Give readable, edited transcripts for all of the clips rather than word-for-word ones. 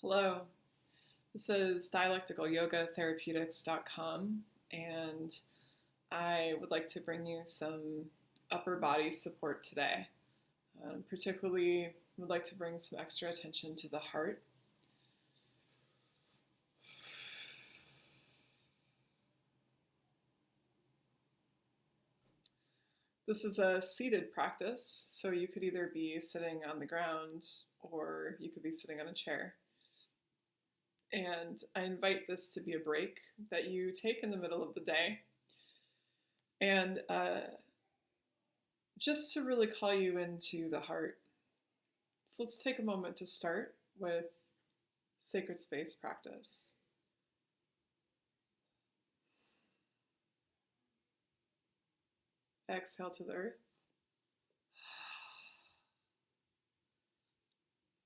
Hello, this is Dialectical Yoga Therapeutics.com, and I would like to bring you some upper body support today. Particularly, would like to bring some extra attention to the heart. This is a seated practice, so you could either be sitting on the ground or you could be sitting on a chair. And I invite this to be a break that you take in the middle of the day. And just to really call you into the heart. So let's take a moment to start with sacred space practice. Exhale to the earth.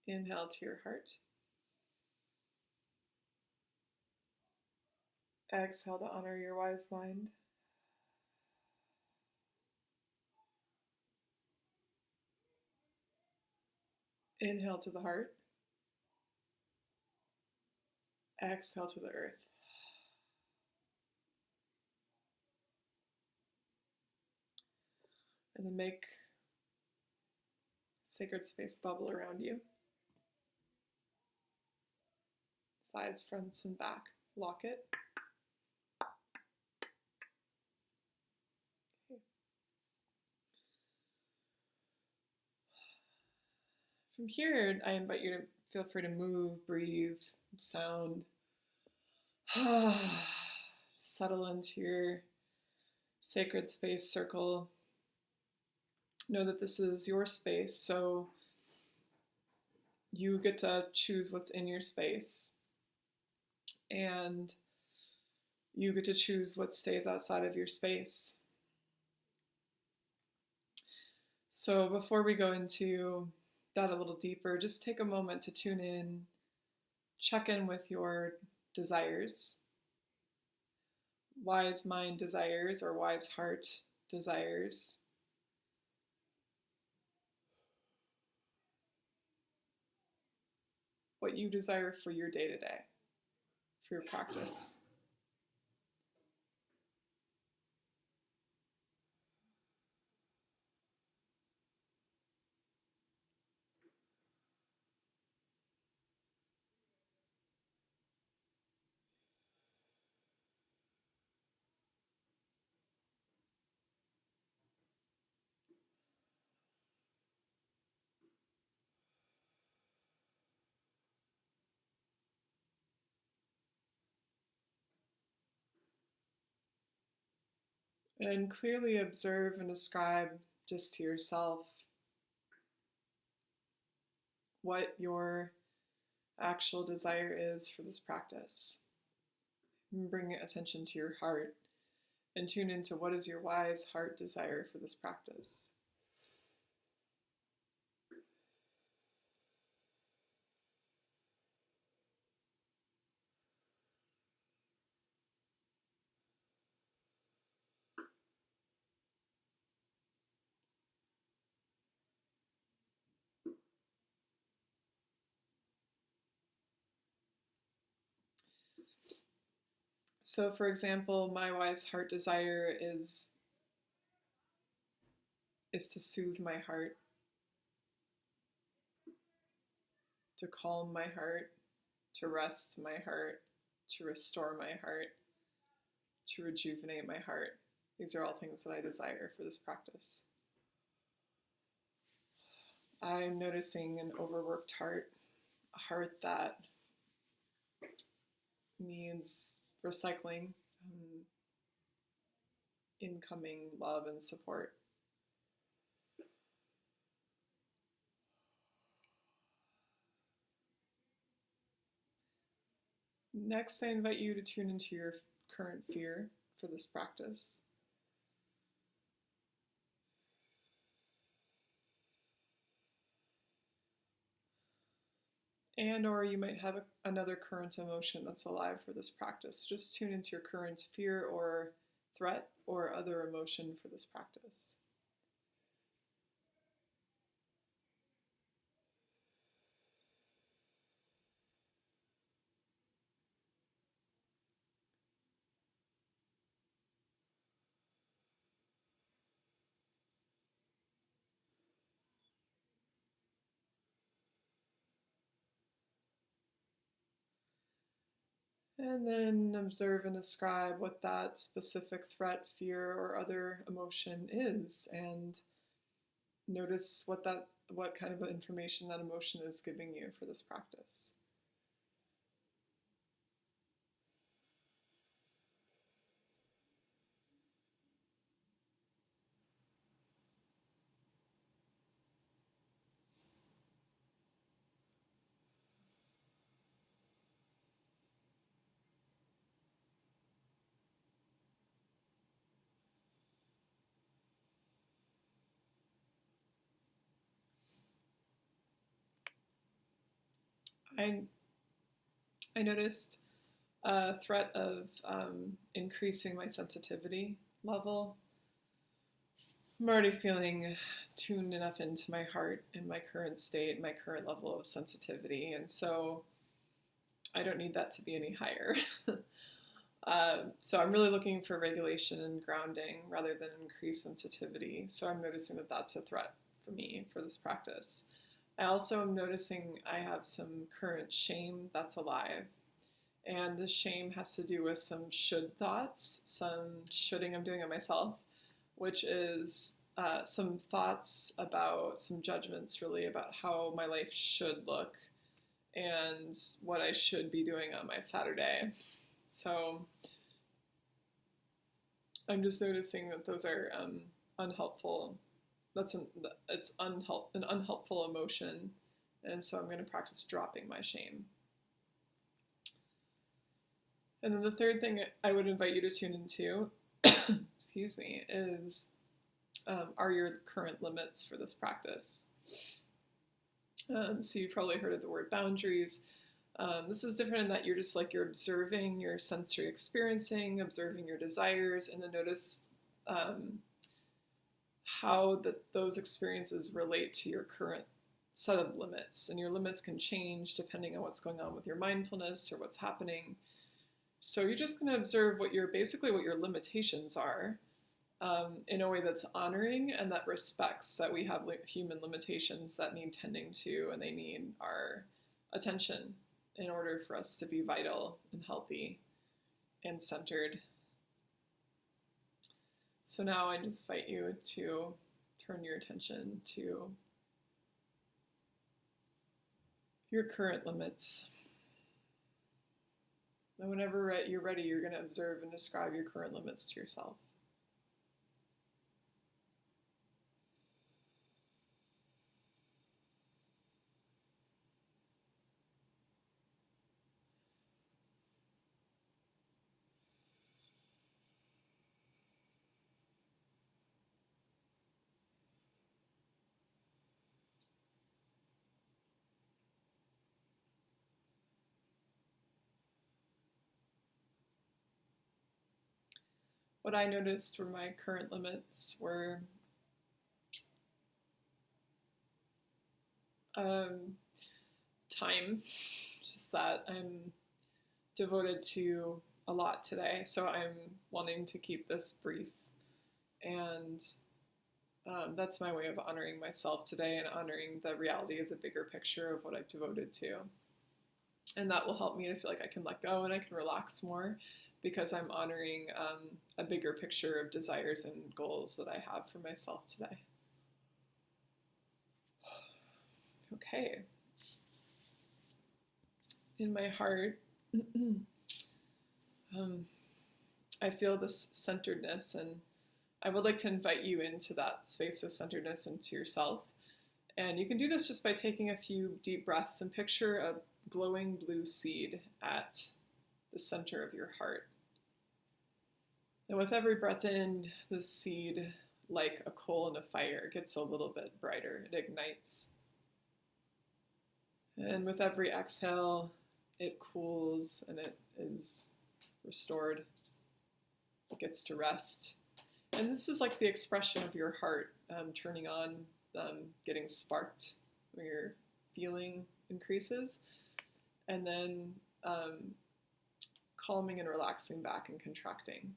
Inhale to your heart. Exhale to honor your wise mind. Inhale to the heart. Exhale to the earth. And then make sacred space bubble around you. Sides, fronts, and back. Lock it. Okay. From here, I invite you to feel free to move, breathe, sound. Settle into your sacred space circle. Know that this is your space, so you get to choose what's in your space. And you get to choose what stays outside of your space. So before we go into that a little deeper, just take a moment to tune in, check in with your desires. Wise mind desires or wise heart desires. What you desire for your day-to-day, for your practice. And clearly observe and describe just to yourself what your actual desire is for this practice. Bring attention to your heart and tune into what is your wise heart desire for this practice. So, for example, my wise heart desire is to soothe my heart, to calm my heart, to rest my heart, to restore my heart, to rejuvenate my heart. These are all things that I desire for this practice. I'm noticing an overworked heart, a heart that needs recycling, incoming love and support. Next, I invite you to tune into your current fear for this practice. And or you might have another current emotion that's alive for this practice. Just tune into your current fear or threat or other emotion for this practice. And then observe and describe what that specific threat, fear, or other emotion is, and notice what kind of information that emotion is giving you for this practice. I noticed a threat of increasing my sensitivity level. I'm already feeling tuned enough into my heart in my current state, my current level of sensitivity, and so I don't need that to be any higher. So I'm really looking for regulation and grounding rather than increased sensitivity. So I'm noticing that that's a threat for me for this practice. I also am noticing I have some current shame that's alive. And this shame has to do with some should thoughts, some shoulding I'm doing on myself, which is some thoughts about some judgments really about how my life should look and what I should be doing on my Saturday. So I'm just noticing that those are unhelpful. It's an unhelpful emotion, and so I'm going to practice dropping my shame. And then the third thing I would invite you to tune into, excuse me, is are your current limits for this practice. So you've probably heard of the word boundaries. This is different in that you're observing your sensory experiencing, observing your desires, and then notice how those experiences relate to your current set of limits. And your limits can change depending on what's going on with your mindfulness or what's happening. So you're just going to observe what your limitations are in a way that's honoring and that respects that we have human limitations that need tending to, and they need our attention in order for us to be vital and healthy and centered. So now I just invite you to turn your attention to your current limits. And whenever you're ready, you're going to observe and describe your current limits to yourself. What I noticed were my current limits were time, just that I'm devoted to a lot today, so I'm wanting to keep this brief, and that's my way of honoring myself today and honoring the reality of the bigger picture of what I've devoted to. And that will help me to feel like I can let go and I can relax more because I'm honoring a bigger picture of desires and goals that I have for myself today. Okay. In my heart, I feel this centeredness, and I would like to invite you into that space of centeredness into yourself. And you can do this just by taking a few deep breaths and picture a glowing blue seed at the center of your heart. And with every breath in, the seed, like a coal in a fire, gets a little bit brighter. It ignites. And with every exhale, it cools and it is restored. It gets to rest. And this is like the expression of your heart turning on, getting sparked when your feeling increases. And then calming and relaxing back and contracting.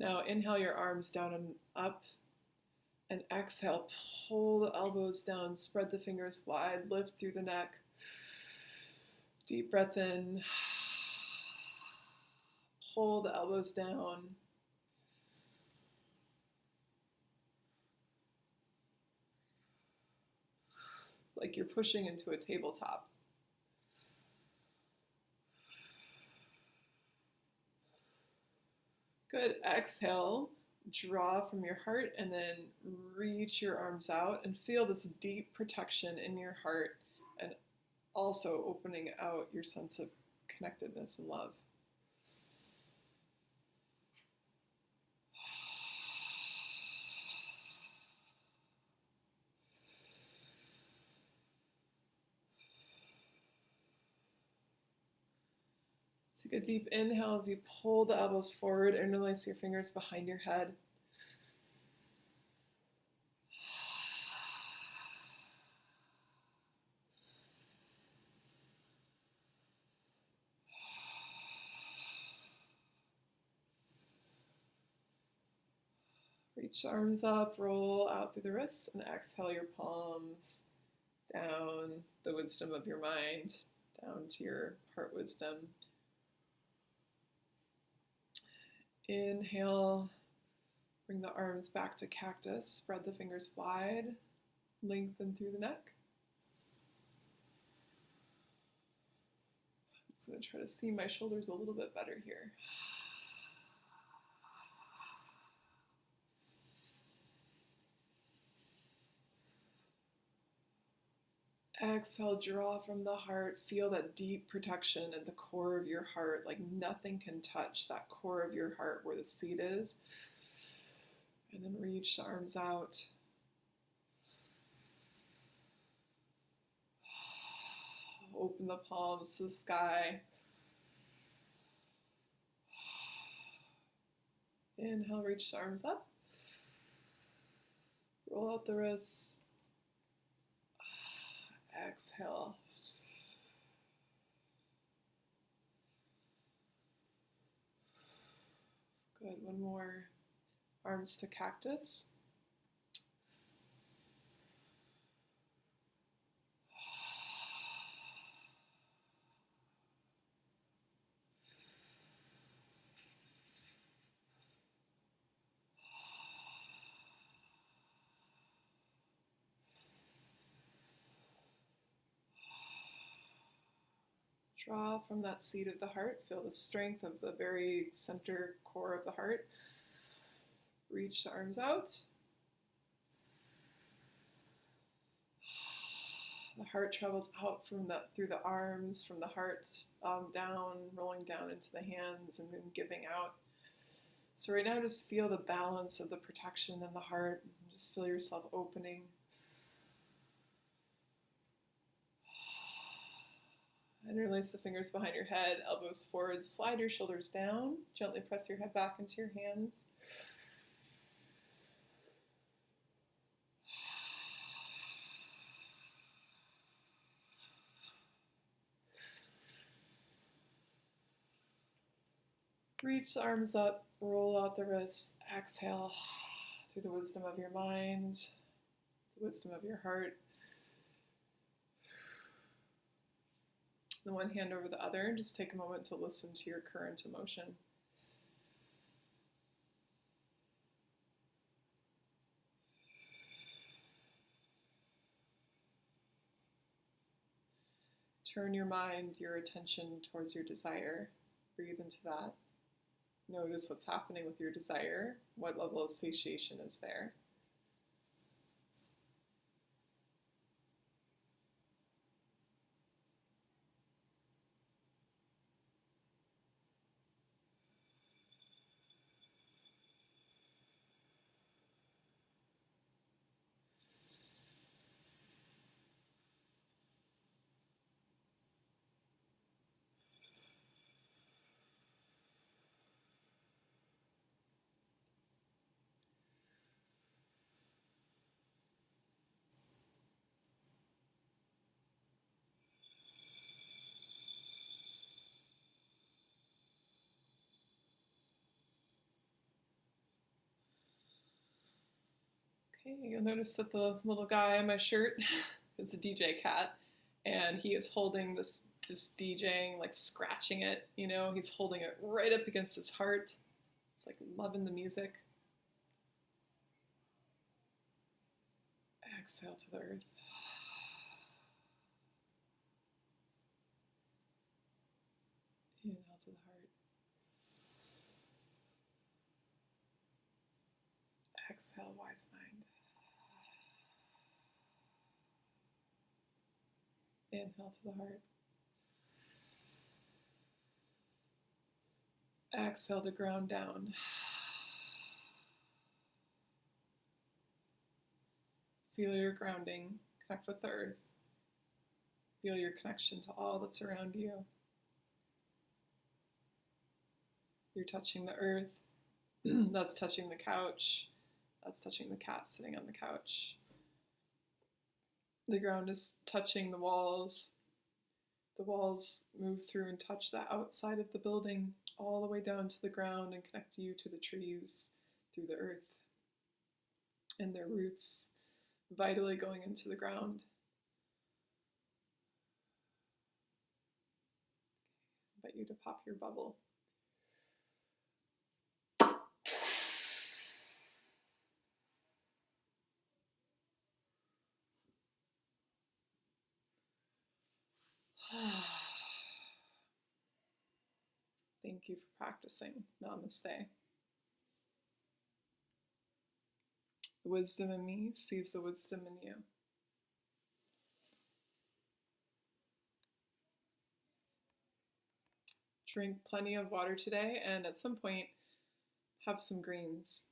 Now inhale your arms down and up, and exhale, pull the elbows down, spread the fingers wide, lift through the neck. Deep breath in, pull the elbows down. Like you're pushing into a tabletop. Good. Exhale, draw from your heart, and then reach your arms out and feel this deep protection in your heart, and also opening out your sense of connectedness and love. Take a deep inhale as you pull the elbows forward, interlace your fingers behind your head. Reach arms up, roll out through the wrists, and exhale your palms down the wisdom of your mind, down to your heart wisdom. Inhale, bring the arms back to cactus, spread the fingers wide, lengthen through the neck. I'm just going to try to see my shoulders a little bit better here. Exhale, draw from the heart. Feel that deep protection at the core of your heart, like nothing can touch that core of your heart where the seat is. And then reach the arms out. Open the palms to the sky. Inhale, reach the arms up. Roll out the wrists. Exhale. Good, one more. Arms to cactus. Draw from that seat of the heart. Feel the strength of the very center core of the heart. Reach the arms out. The heart travels out from through the arms, from the heart down, rolling down into the hands, and then giving out. So right now, just feel the balance of the protection in the heart. Just feel yourself opening. Interlace the fingers behind your head, elbows forward, slide your shoulders down, gently press your head back into your hands. Reach the arms up, roll out the wrists, exhale through the wisdom of your mind, the wisdom of your heart. The one hand over the other, and just take a moment to listen to your current emotion. Turn your mind, your attention towards your desire. Breathe into that. Notice what's happening with your desire. What level of satiation is there? Okay, you'll notice that the little guy on my shirt is a DJ cat, and he is holding this DJing, like scratching it, you know, he's holding it right up against his heart. It's like loving the music. Exhale to the earth. Inhale to the heart. Exhale, wise mind. Inhale to the heart. Exhale to ground down. Feel your grounding. Connect with the earth. Feel your connection to all that's around you. You're touching the earth. That's touching the couch. That's touching the cat sitting on the couch. The ground is touching the walls. The walls move through and touch the outside of the building all the way down to the ground and connect you to the trees through the earth and their roots vitally going into the ground. I invite you to pop your bubble. Thank you for practicing. Namaste. The wisdom in me sees the wisdom in you. Drink plenty of water today, and at some point, have some greens.